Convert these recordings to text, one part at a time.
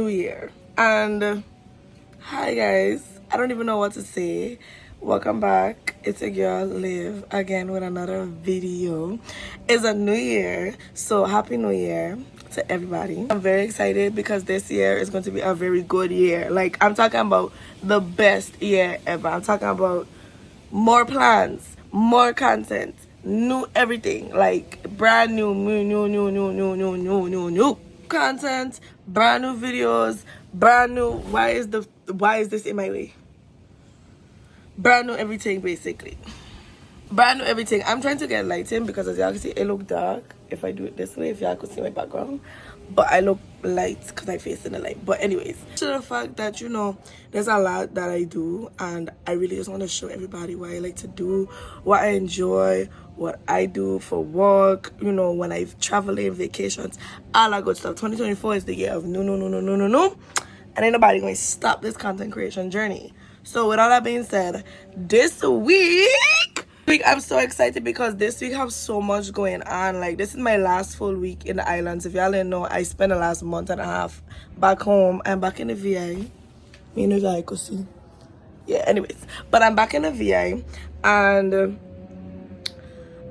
new year. And hi guys, I don't even know what to say. Welcome back. It's your girl Liv again with another video. It's a new year, so happy new year to everybody. I'm very excited because this year is going to be a very good year. Like, I'm talking about the best year ever. I'm talking about more plans, more content, new everything, like brand new content, brand new videos, brand new. Why is this in my way? Brand new everything, basically. Brand new everything. I'm trying to get lighting because as y'all can see, it look dark if I do it this way, if y'all could see my background. But I look light because I face in the light. But anyways, to the fact that, you know, there's a lot that I do, and I really just want to show everybody what I like to do, what I enjoy, what I do for work, you know, when I travel in vacations, all that good stuff. 2024 is the year of no. And ain't nobody going to stop this content creation journey. So with all that being said, this week I'm so excited because this week I have so much going on. Like, this is my last full week in the islands. If y'all didn't know, I spent the last month and a half back home. I'm back in the VI. Me and the VI could see. Yeah, anyways. But I'm back in the VI, and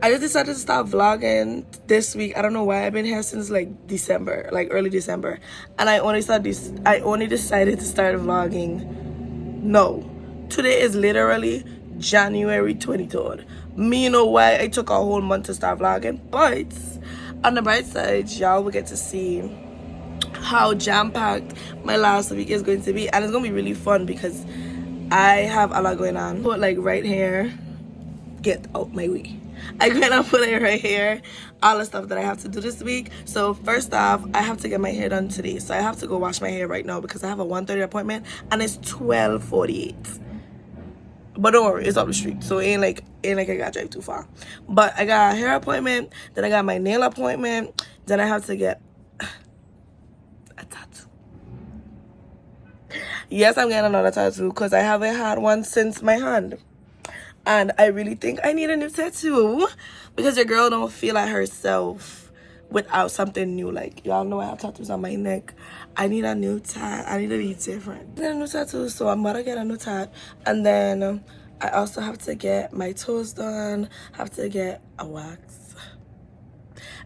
I just decided to start vlogging this week. I don't know why. I've been here since like December, like early December. And I only decided to start vlogging. No, today is literally January 23rd. Me, you know why I took a whole month to start vlogging, but on the bright side, y'all will get to see how jam-packed my last week is going to be, and it's gonna be really fun because I have a lot going on. But like right here, get out my way. I'm gonna put it right here, all the stuff that I have to do this week. So first off, I have to get my hair done today, so I have to go wash my hair right now because I have a 1:30 appointment and it's 12:48. But don't worry, it's up the street, so it ain't like I gotta drive too far. But I got a hair appointment, then I got my nail appointment, then I have to get a tattoo. Yes, I'm getting another tattoo because I haven't had one since my hand. And I really think I need a new tattoo because your girl don't feel like herself without something new. Like, y'all know I have tattoos on my neck. I need a new tat. I need to be different. I need a new tattoo, so I'm gonna get a new tat. And then I also have to get my toes done. Have to get a wax.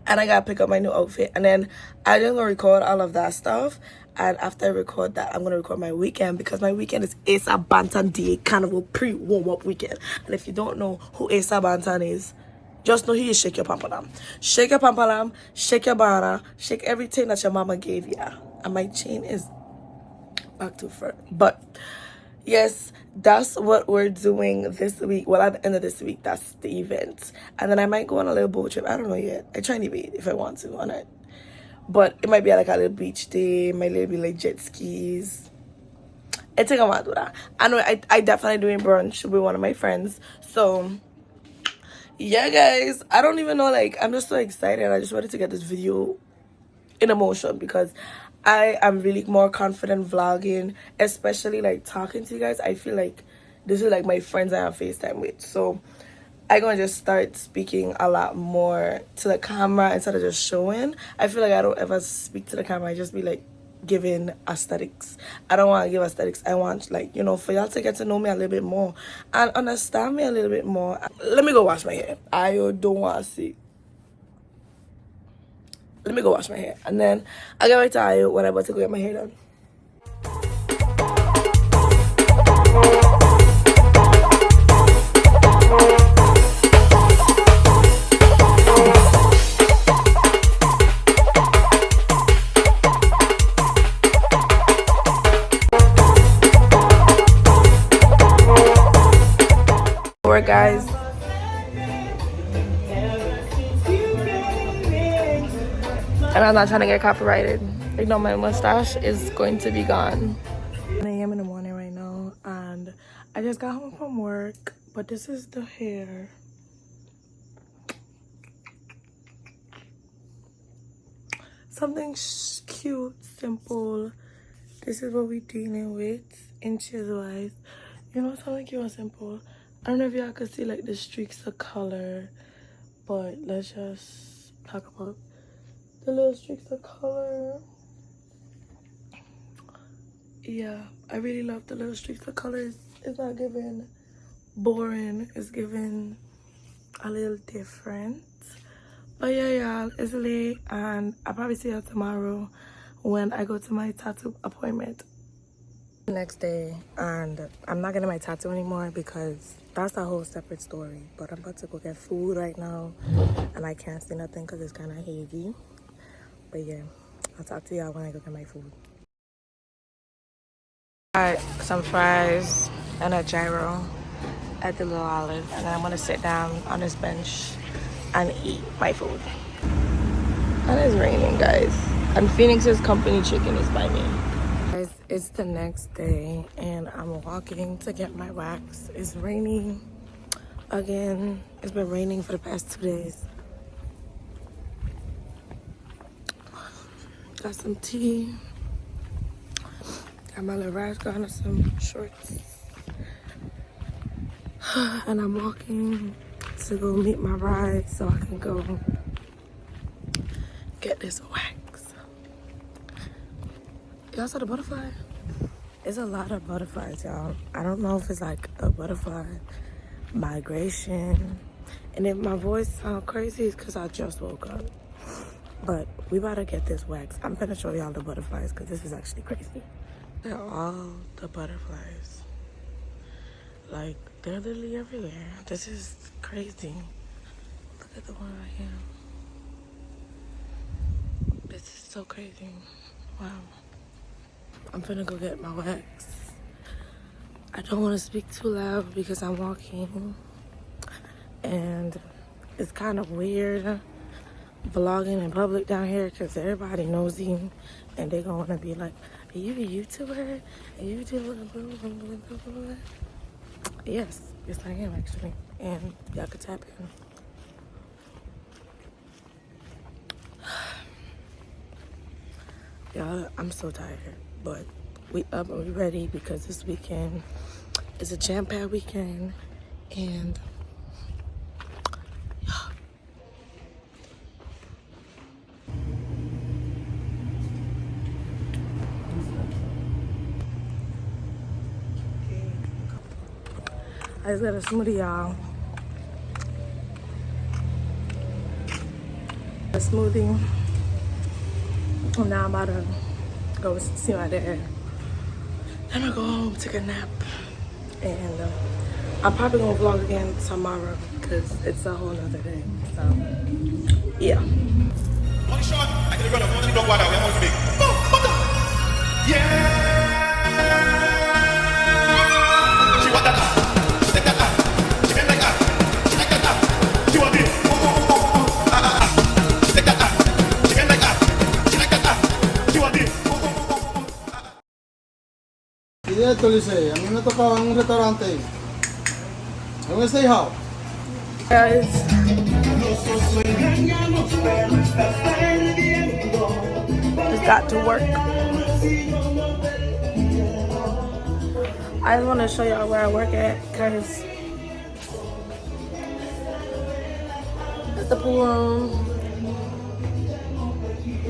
And I gotta pick up my new outfit. And then I just gonna record all of that stuff. And after I record that, I'm gonna record my weekend because my weekend is Asa Bantan Day Carnival pre-warm-up weekend. And if you don't know who Asa Bantan is, just know he is shake your pampalam. Shake your pampalam, shake your banana, shake everything that your mama gave you. And my chain is back to front. But yes, that's what we're doing this week. Well, at the end of this week, that's the event. And then I might go on a little boat trip. I don't know yet. I try to be if I want to on it. But it might be like a little beach day. It might be like jet skis. I think I'm gonna do that. I know I definitely doing brunch with one of my friends. So yeah, guys, I don't even know, like, I'm just so excited. I just wanted to get this video in emotion because I am really more confident vlogging, especially like talking to you guys. I feel like this is like my friends I have FaceTime with. So I'm gonna just start speaking a lot more to the camera instead of just showing. I feel like I don't ever speak to the camera. I just be like giving aesthetics. I don't want to give aesthetics. I want, like, you know, for y'all to get to know me a little bit more and understand me a little bit more. Let me go wash my hair. I don't want to see. Let me go wash my hair and then I'll get right to you when I'm about to go get my hair done. Alright, guys. And I'm not trying to get copyrighted. You know, my mustache is going to be gone. 9 a.m. in the morning right now, and I just got home from work, but this is the hair. Something cute, simple. This is what we're dealing with, inches wise. You know, something cute and simple. I don't know if y'all could see like the streaks of color, but let's just talk about the little streaks of color. yeah, I really love the little streaks of colors. It's not giving boring, it's giving a little different. But yeah, y'all, it's late and I'll probably see you tomorrow when I go to my tattoo appointment. Next day, and I'm not getting my tattoo anymore because that's a whole separate story. But I'm about to go get food right now and I can't see nothing because it's kind of hazy. But yeah, I'll talk to y'all when I go get my food. Got some fries and a gyro at the Little Olive, and then I'm gonna sit down on this bench and eat my food. And it's raining, guys, and Phoenix's company chicken is by me. Guys, it's the next day and I'm walking to get my wax. It's raining again. It's been raining for the past 2 days. Got some tea. Got my little rash gun and some shorts. And I'm walking to go meet my ride so I can go get this wax. Y'all saw the butterfly? It's a lot of butterflies, y'all. I don't know if it's like a butterfly migration. And if my voice sounds crazy, it's because I just woke up. But we about to get this wax. I'm gonna show y'all the butterflies because this is actually crazy. They're all the butterflies. Like, they're literally everywhere. This is crazy. Look at the one right here. This is so crazy. Wow. I'm finna go get my wax. I don't want to speak too loud because I'm walking. And it's kind of weird vlogging in public down here because everybody knows you. And they're going to be like, are you a YouTuber? Are you a YouTuber? Yes, I am actually. And y'all could tap in. Y'all, I'm so tired, but we up and we ready because this weekend is a jam-packed weekend, and I just got a smoothie, y'all. A smoothie. And now I'm about to go see my dad. Then I'll go home, take a nap. And I'm probably gonna vlog again tomorrow because it's a whole nother day. So, yeah. Ito, Lise, ang ina to pa ang restaurante. Ang stay how? Guys, just got to work. I just want to show y'all where I work at because it's the pool room.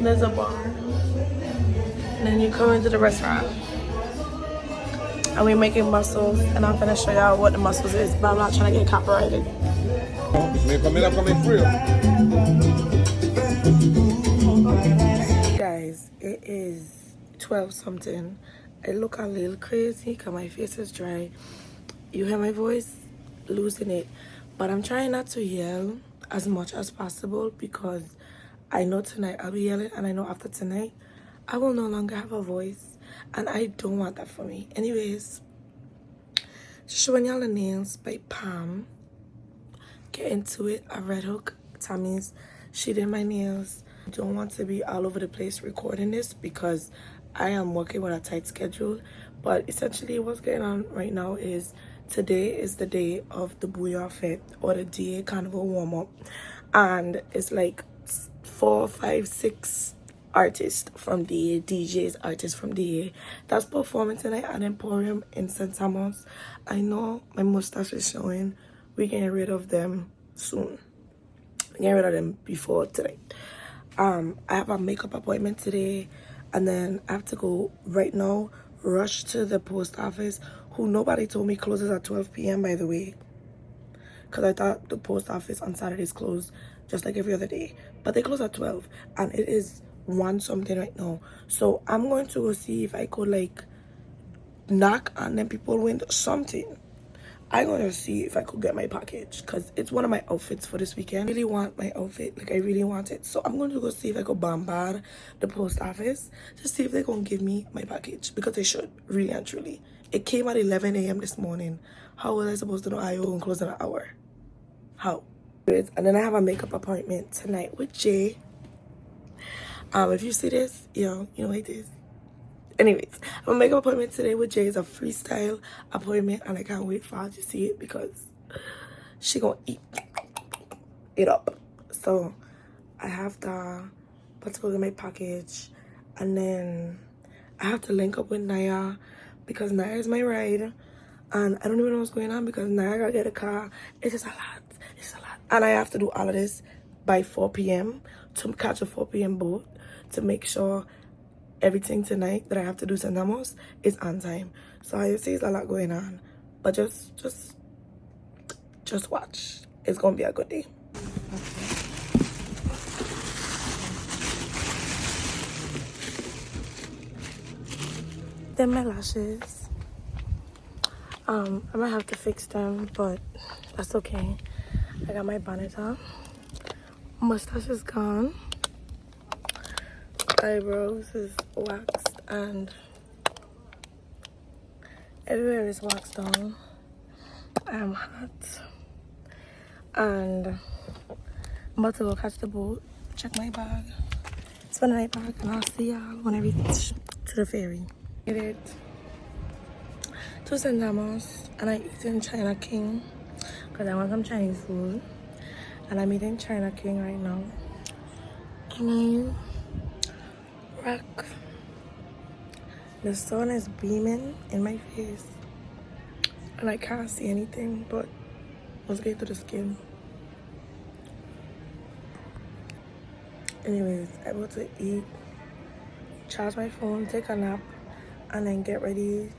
There's a bar. And then you come into the restaurant. And we're making mussels, and I'm gonna show y'all what the mussels is, but I'm not trying to get copyrighted. Guys, it is 12 something. I look a little crazy because my face is dry. You hear my voice? Losing it. But I'm trying not to yell as much as possible because I know tonight I'll be yelling, and I know after tonight I will no longer have a voice. And I don't want that for me. Anyways, showing y'all the nails by Pam. Get into it. A red hook. Tammy's. She did my nails. I don't want to be all over the place recording this because I am working with a tight schedule. But essentially what's going on right now is today is the day of the Bouyon Fete, or the DA Carnival warm-up. And it's like 4, 5, 6 artists from DA, DJs, artists from DA that's performing tonight at Emporium in St. Thomas. I know my mustache is showing. We're getting rid of them soon. We're getting rid of them before today. I have a makeup appointment today, and then I have to go right now rush to the post office, who nobody told me closes at 12 p.m. by the way, because I thought the post office on Saturdays closed just like every other day, but they close at 12 and it is 1 something right now. So I'm going to go see if I could like knock on them people window something. I'm gonna see if I could get my package because it's one of my outfits for this weekend. I really want my outfit, like I really want it. So I'm going to go see if I could bombard the post office to see if they're gonna give me my package, because they should, really and truly. It came at 11 a.m. this morning. How was I supposed to know I will close in an hour? How? And then I have a makeup appointment tonight with Jay. If you see this, you know what it is. Anyways, I have a makeup appointment today with Jay. It's a freestyle appointment and I can't wait for her to see it because she gonna eat it up. So I have to put together my package, and then I have to link up with Naya because Naya is my ride, and I don't even know what's going on because Naya gotta get a car. It's just a lot. It's a lot. And I have to do all of this by 4 p.m. to catch a 4 p.m. boat to make sure everything tonight that I have to do St. Amos is on time. So I see it's a lot going on, but just watch. It's gonna be a good day. Then my lashes, I might have to fix them, but that's okay. I got my bonnet on, mustache is gone, eyebrows is waxed, and everywhere is waxed on. I am hot, and I'm about to go catch the boat, check my bag, spend the night bag, and I'll see y'all when I reach to the ferry. Made it to St. Amos, and I eat in China King because I want some Chinese food, and I'm eating China King right now, and I rock. The sun is beaming in my face and I can't see anything, but let's get to the skin. Anyways, I'm about to eat, charge my phone, take a nap, and then get ready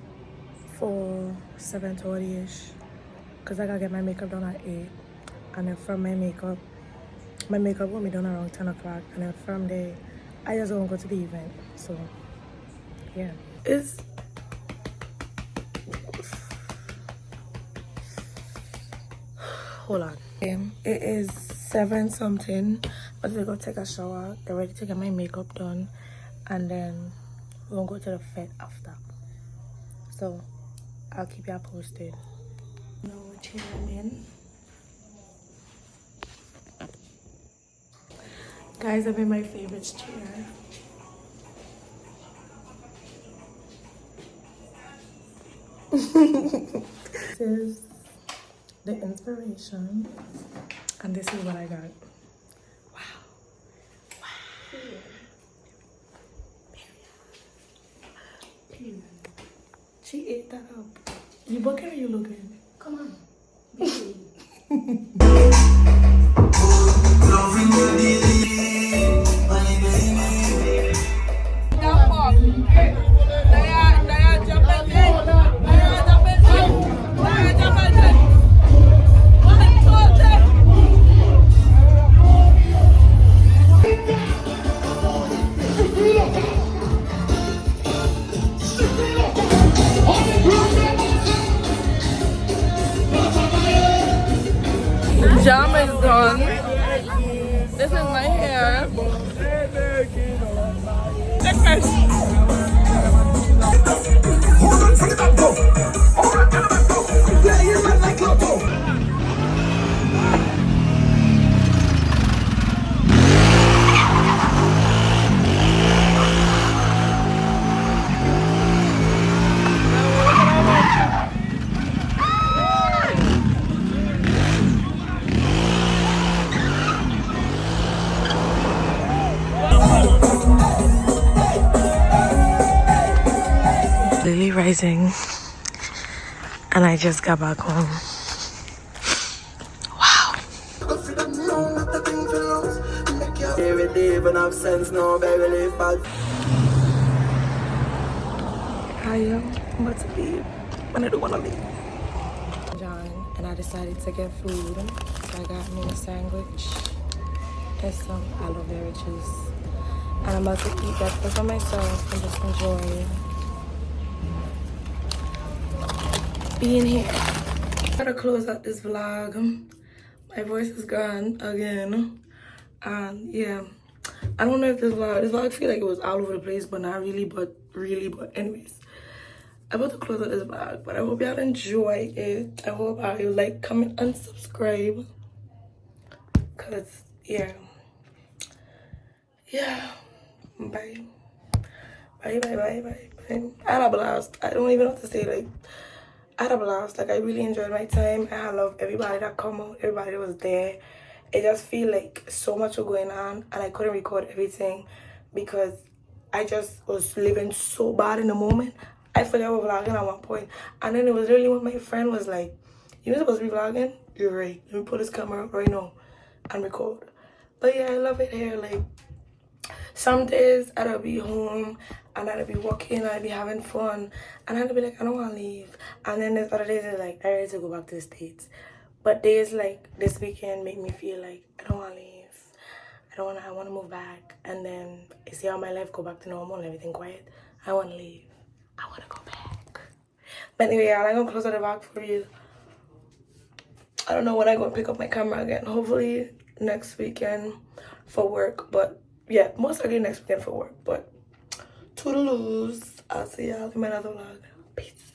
for 7:30ish because I gotta get my makeup done at 8, and then from my makeup will be done around 10 o'clock, and then from there I just won't go to the event. So yeah, it's hold on. It is 7 something, but we're gonna take a shower, get ready to get my makeup done, and then we're gonna go to the Fete after. So I'll keep y'all posted. No chair in. Guys, I'm in my favorite chair. This is the inspiration, and this is what I got. Wow. Period. She ate that up. You booking or you looking? Come on. Jam is done. This is my hair. Lily rising, and I just got back home. Wow. I am about to leave, and I don't want to leave. John, and I decided to get food, so I got me a sandwich and some aloe vera juice. And I'm about to eat breakfast for myself and just enjoy being here. I gotta close out this vlog. My voice is gone again. And yeah, I don't know if this vlog feel like it was all over the place, but not really, but anyways. I'm about to close out this vlog, but I hope y'all enjoy it. I hope y'all like, comment, and subscribe. Cause yeah. Bye. Bye. I had a blast. I don't even know what to say. Like, I had a blast. Like, I really enjoyed my time. I love everybody that come out, everybody that was there. It just feel like so much was going on, and I couldn't record everything because I just was living so bad in the moment. I forgot I was vlogging at one point, and then it was really when my friend was like, "You were supposed to be vlogging? You're right. Let me put this camera right now and record." But yeah, I love it here. Like, some days I'll be home and I'll be walking, I'll be having fun, and I'll be like, I don't want to leave. And then there's other days it's like, I ready to go back to the States. But days like this weekend make me feel like I don't want to leave. I want to move back. And then you see how my life go back to normal and everything quiet. I want to leave. I want to go back. But anyway, y'all, I'm going to close out the vlog for you. I don't know when I'm going to pick up my camera again. Hopefully next weekend for work. But yeah, most likely next weekend for work. But toodaloos. I'll see y'all in my other vlog. Peace.